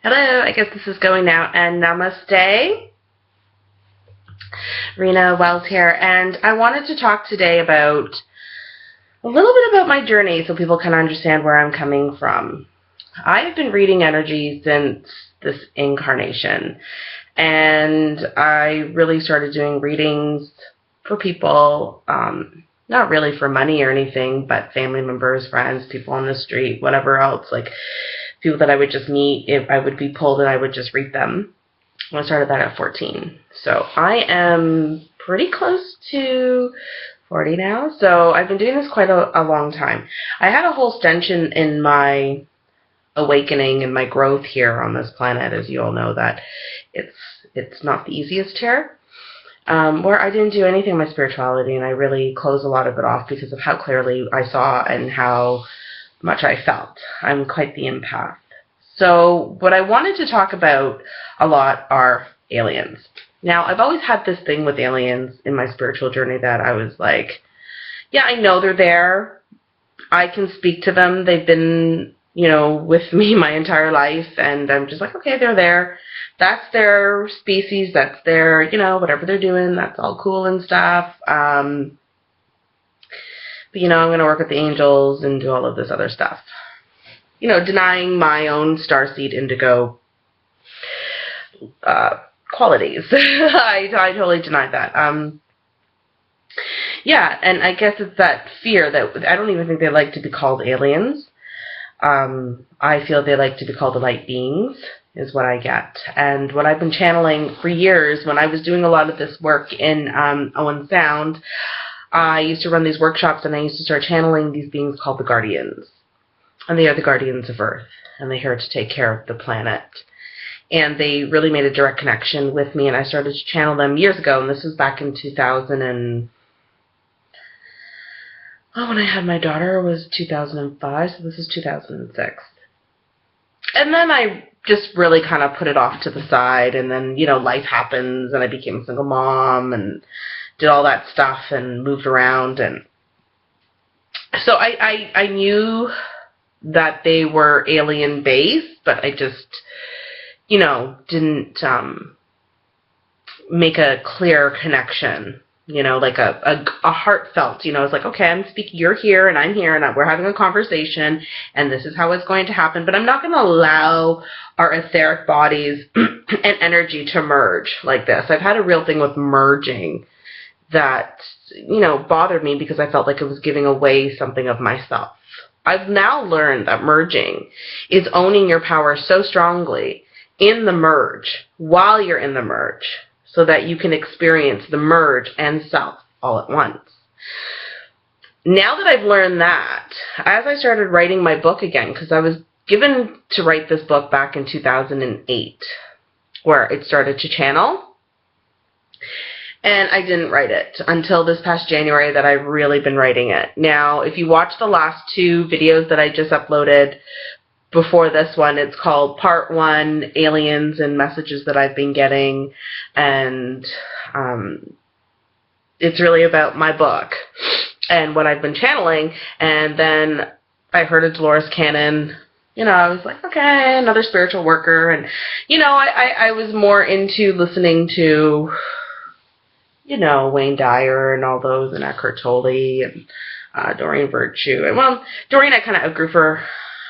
Hello, I guess this is going now, and namaste. Rena Wells here, and I wanted to talk today about a little bit about my journey so people can understand where I'm coming from. I've been reading energy since this incarnation, and I really started doing readings for people, not really for money or anything, but family members, friends, people on the street, whatever else, like people that I would just meet. If I would be pulled and I would just read them. I started that at 14. So I am pretty close to 40 now. So I've been doing this quite a long time. I had a whole extension in my awakening and my growth here on this planet, as you all know, that it's not the easiest here. Where I didn't do anything in my spirituality, and I really closed a lot of it off because of how clearly I saw and how much I felt. I'm quite the empath. So what I wanted to talk about a lot are aliens. Now, I've always had this thing with aliens in my spiritual journey that I was like, yeah, I know they're there. I can speak to them. They've been, with me my entire life, and I'm just like, okay, they're there. That's their species. That's their, whatever they're doing. That's all cool and stuff. But, I'm going to work with the angels and do all of this other stuff. Denying my own Starseed Indigo qualities. I totally denied that. Yeah, and I guess it's that fear that I don't even think they like to be called aliens. I feel they like to be called the light beings, is what I get. And what I've been channeling for years, when I was doing a lot of this work in Owen Sound, I used to run these workshops, and I used to start channeling these beings called the Guardians. And they are the guardians of Earth, and they're here to take care of the planet. And they really made a direct connection with me, and I started to channel them years ago, and this was back in 2000 and... when I had my daughter was 2005, so this is 2006. And then I just really kind of put it off to the side, and then, life happens, and I became a single mom, and did all that stuff, and moved around, and... So I knew that they were alien-based, but I just, didn't make a clear connection, like a heartfelt, it's like, okay, I'm speaking, you're here, and I'm here, and we're having a conversation, and this is how it's going to happen, but I'm not going to allow our etheric bodies and energy to merge like this. I've had a real thing with merging that, bothered me because I felt like it was giving away something of myself. I've now learned that merging is owning your power so strongly in the merge, while you're in the merge, so that you can experience the merge and self all at once. Now that I've learned that, as I started writing my book again, because I was given to write this book back in 2008, where it started to channel, and I didn't write it until this past January that I've really been writing it. Now, if you watch the last two videos that I just uploaded before this one, it's called Part 1, Aliens and Messages That I've Been Getting, and it's really about my book and what I've been channeling. And then I heard a Dolores Cannon. I was like, okay, another spiritual worker. And, I was more into listening to... Wayne Dyer and all those, and Eckhart Tolle, and Doreen Virtue. And, well, Doreen I kind of outgrew for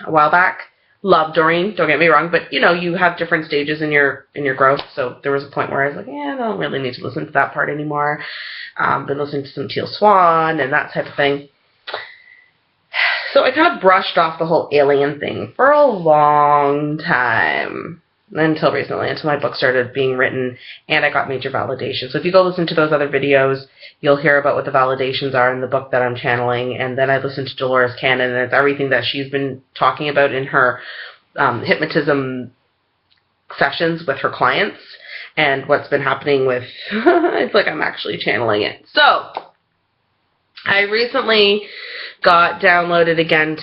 a while back. Love Doreen, don't get me wrong, but, you have different stages in your growth, so there was a point where I was like, I don't really need to listen to that part anymore. Been listening to some Teal Swan and that type of thing. So I kind of brushed off the whole alien thing for a long time. Until recently, until my book started being written and I got major validation. So if you go listen to those other videos, you'll hear about what the validations are in the book that I'm channeling. And then I listened to Dolores Cannon, and it's everything that she's been talking about in her hypnotism sessions with her clients and what's been happening with, it's like I'm actually channeling it. So I recently got downloaded again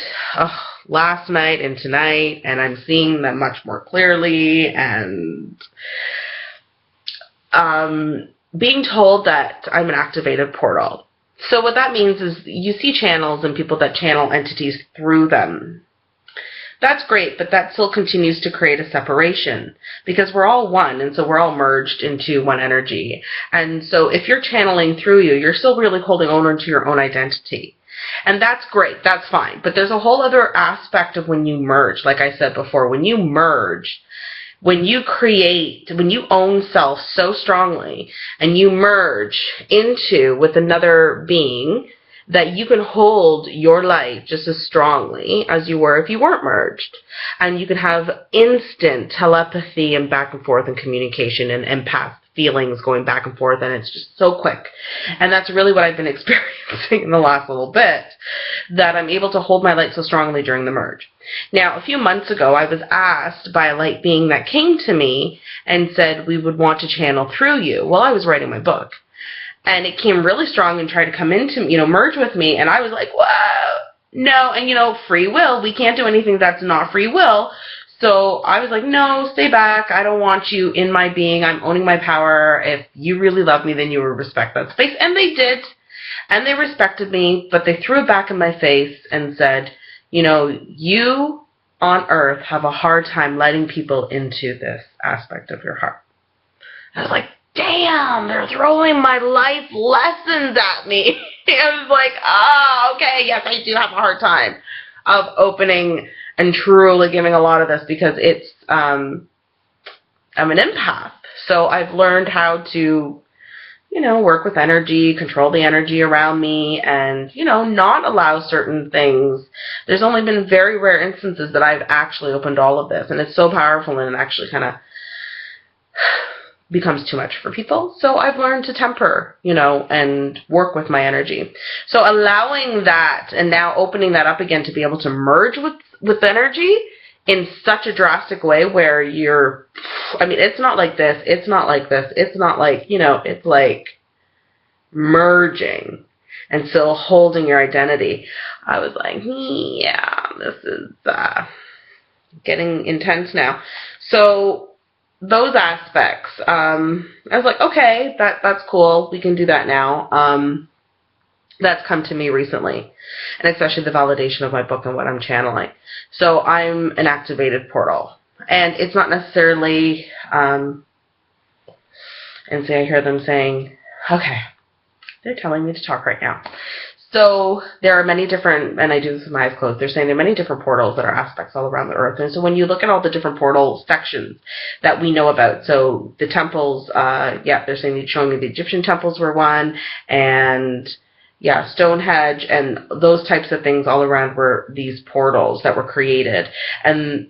last night and tonight, and I'm seeing them much more clearly, and being told that I'm an activated portal. So what that means is you see channels and people that channel entities through them. That's great, but that still continues to create a separation because we're all one, and so we're all merged into one energy. And so if you're channeling through you, you're still really holding on to your own identity. And that's great, that's fine. But there's a whole other aspect of when you merge, like I said before, when you merge, when you create, when you own self so strongly and you merge into with another being, that you can hold your light just as strongly as you were if you weren't merged. And you can have instant telepathy and back and forth and communication and empath feelings going back and forth, and it's just so quick. And that's really what I've been experiencing in the last little bit, that I'm able to hold my light so strongly during the merge. Now, a few months ago, I was asked by a light being that came to me and said, we would want to channel through you. Well, I was writing my book. And it came really strong and tried to come into, merge with me. And I was like, whoa, no. And, free will, we can't do anything that's not free will. So I was like, no, stay back. I don't want you in my being. I'm owning my power. If you really love me, then you will respect that space. And they did. And they respected me. But they threw it back in my face and said, you on earth have a hard time letting people into this aspect of your heart. I was like, damn, they're throwing my life lessons at me. I was like, oh, okay, yes, I do have a hard time of opening and truly giving a lot of this because it's, I'm an empath. So I've learned how to, work with energy, control the energy around me, and, not allow certain things. There's only been very rare instances that I've actually opened all of this, and it's so powerful, and it actually kind of becomes too much for people. So I've learned to temper, and work with my energy. So allowing that and now opening that up again to be able to merge with energy in such a drastic way where it's not like this, it's not like this, it's not like, it's like merging and still holding your identity. I was like, yeah, this is getting intense now. So those aspects, I was like, okay, that's cool. We can do that now. That's come to me recently, and especially the validation of my book and what I'm channeling. So I'm an activated portal, and it's not necessarily, and see, I hear them saying, okay, they're telling me to talk right now. So there are many different, and I do this with my eyes closed, they're saying there are many different portals that are aspects all around the earth. And so when you look at all the different portal sections that we know about, so the temples, they're saying, they're showing me the Egyptian temples were one, and Stonehenge, and those types of things all around were these portals that were created. And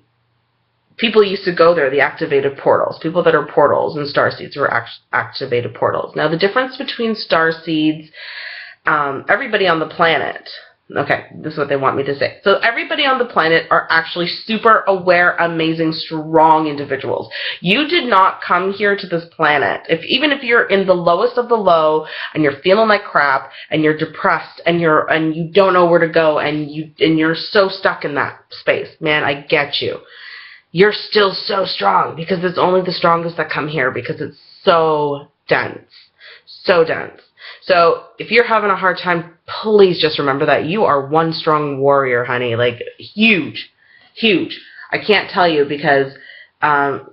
people used to go there, the activated portals. People that are portals and starseeds were activated portals. Now the difference between starseeds, everybody on the planet, okay, this is what they want me to say. So everybody on the planet are actually super aware, amazing, strong individuals. You did not come here to this planet, even if you're in the lowest of the low and you're feeling like crap and you're depressed and you don't know where to go and you're so stuck in that space. Man, I get you. You're still so strong because it's only the strongest that come here because it's so dense. So dense. So if you're having a hard time, please just remember that you are one strong warrior, honey. Like, huge, huge. I can't tell you because out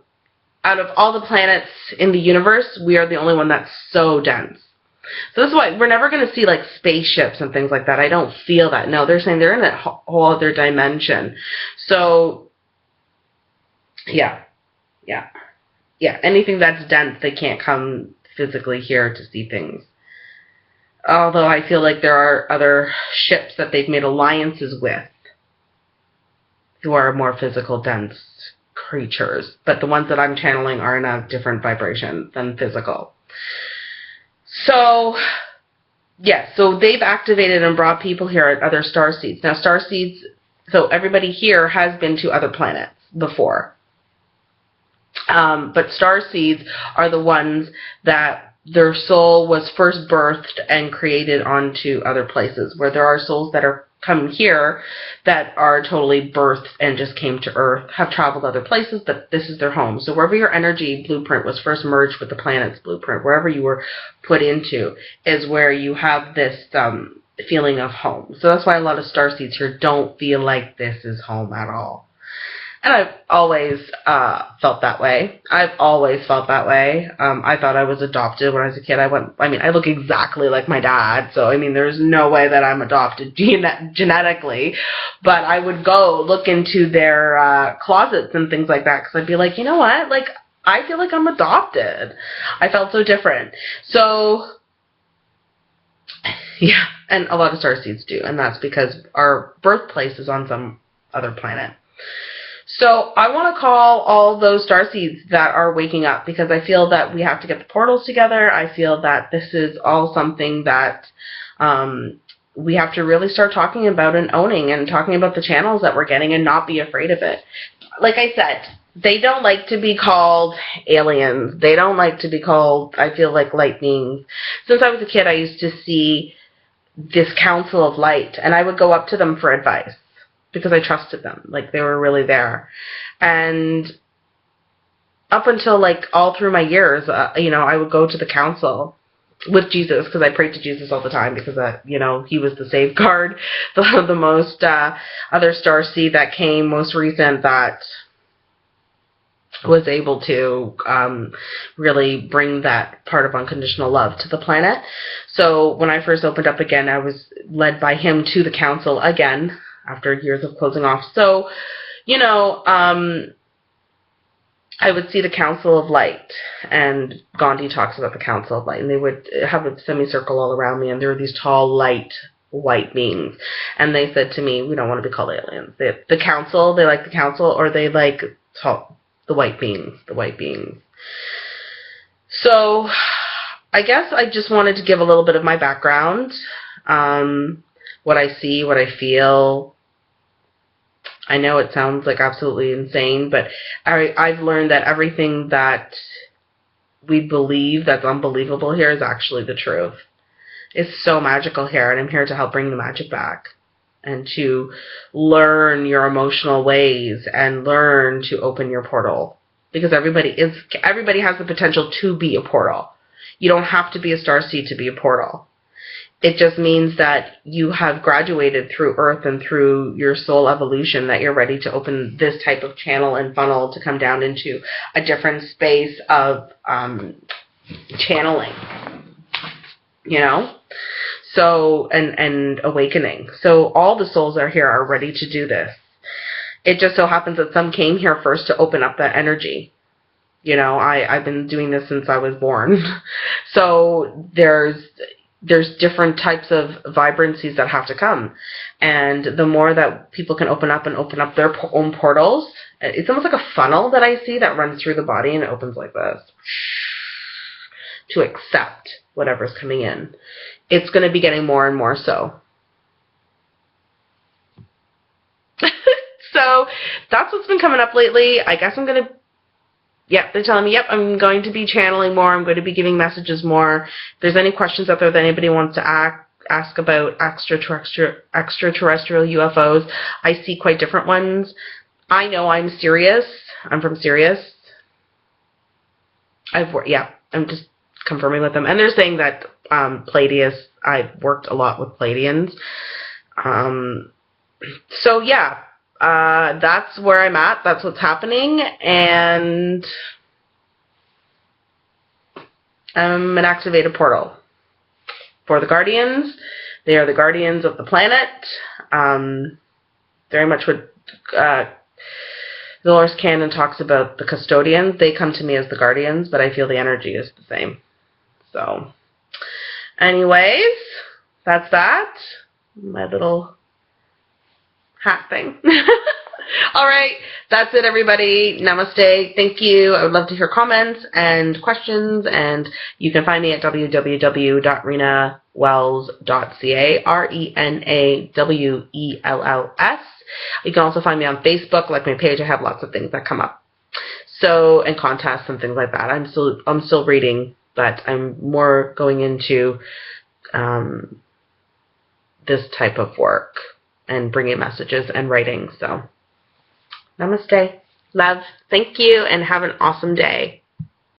of all the planets in the universe, we are the only one that's so dense. So this is why we're never going to see, like, spaceships and things like that. I don't feel that. No, they're saying they're in a whole other dimension. So, yeah. Anything that's dense, they can't come physically here to see things. Although I feel like there are other ships that they've made alliances with who are more physical, dense creatures. But the ones that I'm channeling are in a different vibration than physical. So, so they've activated and brought people here at other starseeds. Now, starseeds, so everybody here has been to other planets before. But starseeds are the ones that their soul was first birthed and created onto other places, where there are souls that are come here that are totally birthed and just came to Earth, have traveled other places, but this is their home. So wherever your energy blueprint was first merged with the planet's blueprint, wherever you were put into, is where you have this feeling of home. So that's why a lot of starseeds here don't feel like this is home at all. And I've always felt that way. I've always felt that way. I thought I was adopted when I was a kid. I look exactly like my dad, so I mean, there's no way that I'm adopted genetically. But I would go look into their closets and things like that, because I'd be like, you know what? Like, I feel like I'm adopted. I felt so different. So, yeah, and a lot of starseeds do, and that's because our birthplace is on some other planet. So I want to call all those starseeds that are waking up, because I feel that we have to get the portals together. I feel that this is all something that we have to really start talking about and owning, and talking about the channels that we're getting, and not be afraid of it. Like I said, they don't like to be called aliens. They don't like to be called, I feel like, light beings. Since I was a kid, I used to see this council of light, and I would go up to them for advice, because I trusted them. Like, they were really there. And up until, like, all through my years, you know, I would go to the council with Jesus, because I prayed to Jesus all the time, because, you know, he was the safeguard, the most other starseed that came most recent that was able to really bring that part of unconditional love to the planet. So when I first opened up again, I was led by him to the council again, after years of closing off. So, you know, I would see the Council of Light, and Gandhi talks about the Council of Light, and they would have a semicircle all around me, and there were these tall, light, white beings. And they said to me, we don't want to be called aliens. The council, they like the council, or they like the white beings, So I guess I just wanted to give a little bit of my background, what I see, what I feel. I know it sounds like absolutely insane, but I've learned that everything that we believe that's unbelievable here is actually the truth. It's so magical here, and I'm here to help bring the magic back, and to learn your emotional ways, and learn to open your portal, because everybody has the potential to be a portal. You don't have to be a starseed to be a portal. It just means that you have graduated through Earth and through your soul evolution, that you're ready to open this type of channel and funnel to come down into a different space of channeling, you know? So, and awakening. So all the souls are here are ready to do this. It just so happens that some came here first to open up that energy. You know, I've been doing this since I was born. So there's different types of vibrancies that have to come. And the more that people can open up their own portals, it's almost like a funnel that I see that runs through the body, and it opens like this to accept whatever's coming in. It's going to be getting more and more so. So that's what's been coming up lately. I guess I'm going to, yep, they're telling me, yep, I'm going to be channeling more. I'm going to be giving messages more. If there's any questions out there that anybody wants to ask about extraterrestrial UFOs, I see quite different ones. I know I'm Sirius. I'm from Sirius. I'm just confirming with them. And they're saying that Pleiadians, I've worked a lot with Pleiadians. So yeah, that's where I'm at. That's what's happening. And I'm an activated portal for the Guardians. They are the guardians of the planet. Very much what Dolores Cannon talks about the custodians. They come to me as the guardians, but I feel the energy is the same. So, anyways, that's that. My little hat thing. All right, that's it, everybody. Namaste. Thank you. I would love to hear comments and questions, and you can find me at www.renawells.ca, RENAWELLS. You can also find me on Facebook, like my page. I have lots of things that come up. So, and contests and things like that. I'm still reading, but I'm more going into this type of work and bringing messages and writing. So, namaste. Love. Thank you, and have an awesome day.